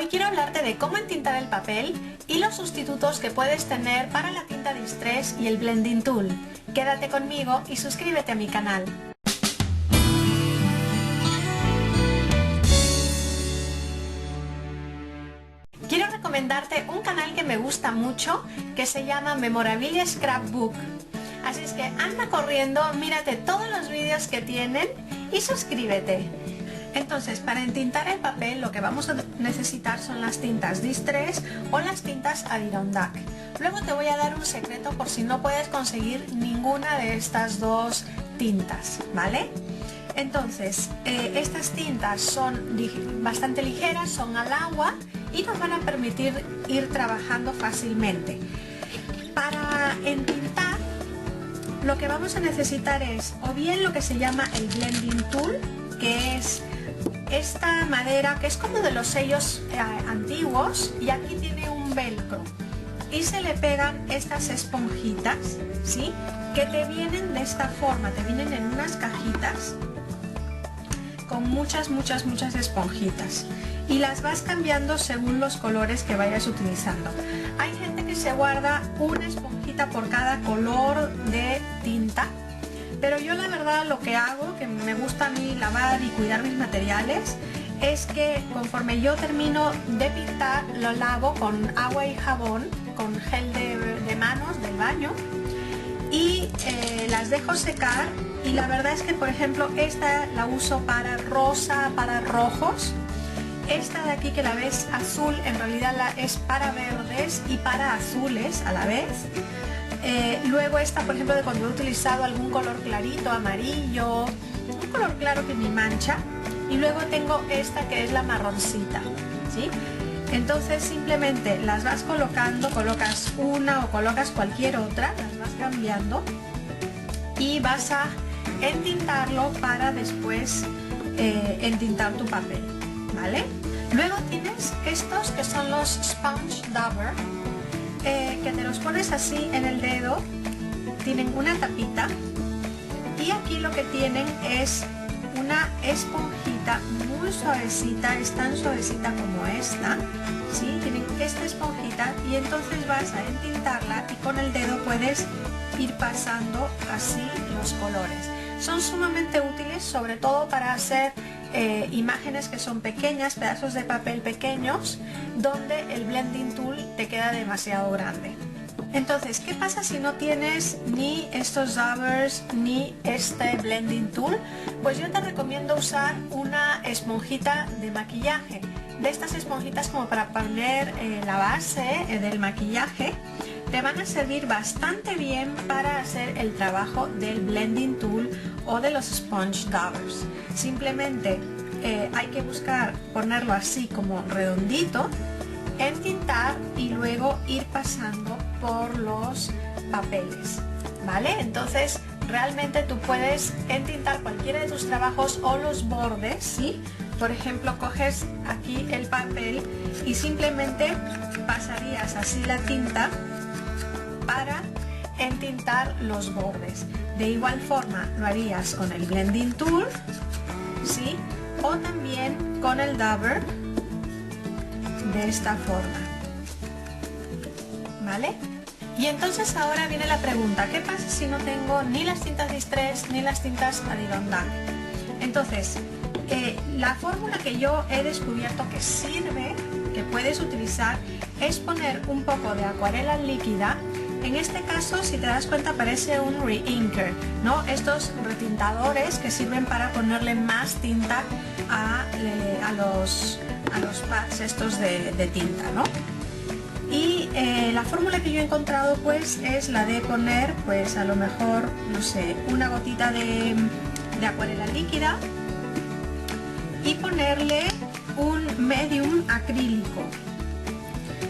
Hoy quiero hablarte de cómo entintar el papel y los sustitutos que puedes tener para la tinta Distress y el Blending Tool. Quédate conmigo y suscríbete a mi canal. Quiero recomendarte un canal que me gusta mucho que se llama Memorabilia Scrapbook. Así es que anda corriendo, mírate todos los vídeos que tienen y suscríbete. Entonces, para entintar el papel lo que vamos a necesitar son las tintas Distress o las tintas Adirondack. Luego te voy a dar un secreto por si no puedes conseguir ninguna de estas dos tintas, ¿vale? Entonces, estas tintas son bastante ligeras, son al agua y nos van a permitir ir trabajando fácilmente. Para entintar, lo que vamos a necesitar es o bien lo que se llama el Blending Tool, que es esta madera que es como de los sellos antiguos, y aquí tiene un velcro y se le pegan estas esponjitas, ¿sí? Que te vienen de esta forma, te vienen en unas cajitas con muchas esponjitas y las vas cambiando según los colores que vayas utilizando. Hay gente que se guarda una esponjita por cada color de tinta, pero yo la verdad lo que hago, que me gusta a mí lavar y cuidar mis materiales, es que conforme yo termino de pintar lo lavo con agua y jabón, con gel de manos del baño, y las dejo secar. Y la verdad es que, por ejemplo, esta la uso para rosa, para rojos. Esta de aquí que la ves azul, en realidad es para verdes y para azules a la vez. Luego esta, por ejemplo, de cuando he utilizado algún color clarito, amarillo, un color claro que ni mancha. Y luego tengo esta que es la marroncita, ¿sí? Entonces simplemente las vas colocando, colocas una o colocas cualquier otra, las vas cambiando y vas a entintarlo para después entintar tu papel, ¿vale? Luego tienes estos que son los Sponge Dauber, que te los pones así en el dedo, tienen una tapita y aquí lo que tienen es una esponjita muy suavecita, es tan suavecita como esta, ¿sí? Tienen esta esponjita y entonces vas a entintarla y con el dedo puedes ir pasando así los colores. Son sumamente útiles, sobre todo para hacer imágenes que son pequeñas, pedazos de papel pequeños, donde el Blending Tool te queda demasiado grande. Entonces, ¿qué pasa si no tienes ni estos daubers ni este Blending Tool? Pues yo te recomiendo usar una esponjita de maquillaje, de estas esponjitas como para poner la base del maquillaje. Te van a servir bastante bien para hacer el trabajo del Blending Tool o de los Sponge Daubers. Simplemente hay que buscar ponerlo así como redondito, entintar y luego ir pasando por los papeles, ¿vale? Entonces realmente tú puedes entintar cualquiera de tus trabajos o los bordes, ¿sí? Por ejemplo, coges aquí el papel y simplemente pasarías así la tinta para entintar los bordes. De igual forma lo harías con el Blending Tool, ¿sí? O también con el Dauber de esta forma, ¿vale? Y entonces ahora viene la pregunta, ¿qué pasa si no tengo ni las tintas Distress ni las tintas Adirondack? Entonces, la fórmula que yo he descubierto que sirve, que puedes utilizar, es poner un poco de acuarela líquida. En este caso, si te das cuenta, parece un re-inker, ¿no? Estos retintadores que sirven para ponerle más tinta a los pads estos de tinta, ¿no? Y la fórmula que yo he encontrado pues es la de poner, pues a lo mejor, no sé, una gotita de acuarela líquida y ponerle un medium acrílico,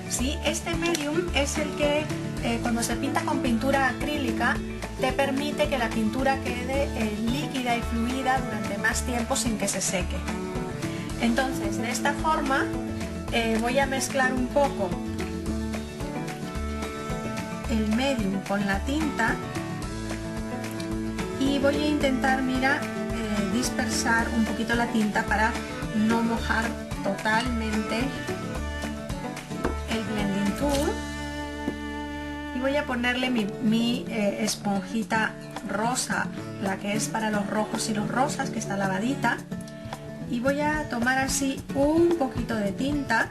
¿sí? Este medium es el que cuando se pinta con pintura acrílica te permite que la pintura quede líquida y fluida durante más tiempo sin que se seque. Entonces, de esta forma voy a mezclar un poco el medium con la tinta y voy a intentar, mira, dispersar un poquito la tinta para no mojar totalmente el blending tool y voy a ponerle mi esponjita rosa, la que es para los rojos y los rosas, que está lavadita, y voy a tomar así un poquito de tinta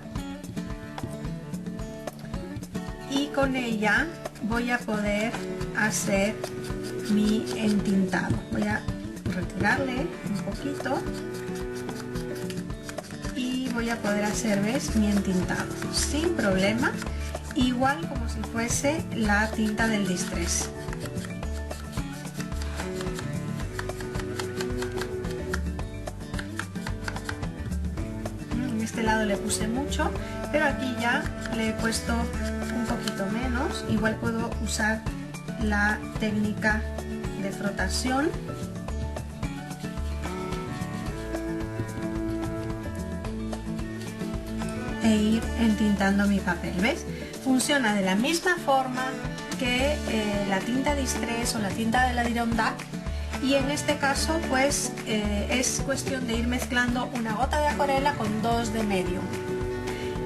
y con ella voy a poder hacer mi entintado. Voy a retirarle un poquito y voy a poder hacer, ¿ves?, mi entintado sin problema, igual como si fuese la tinta del Distress. En este lado le puse mucho, pero aquí ya le he puesto un poquito menos. Igual puedo usar la técnica de frotación e ir entintando mi papel. ¿Ves? Funciona de la misma forma que la tinta Distress o la tinta de la Adirondack, y en este caso pues es cuestión de ir mezclando una gota de acuarela con 2 de medium.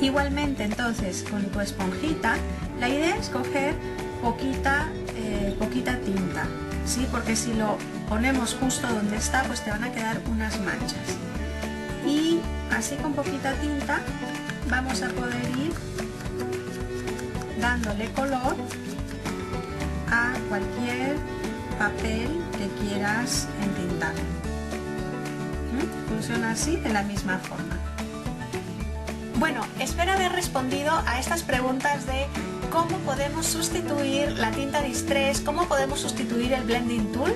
Igualmente, entonces, con tu esponjita la idea es coger poquita tinta, ¿sí? Porque si lo ponemos justo donde está, pues te van a quedar unas manchas, y así con poquita tinta vamos a poder ir dándole color a cualquier papel que quieras entintar. Funciona así, de la misma forma. Bueno, espero haber respondido a estas preguntas de cómo podemos sustituir la tinta Distress, cómo podemos sustituir el Blending Tool.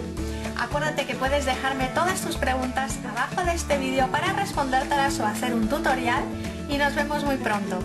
Acuérdate que puedes dejarme todas tus preguntas abajo de este vídeo para respondértelas o hacer un tutorial, y nos vemos muy pronto.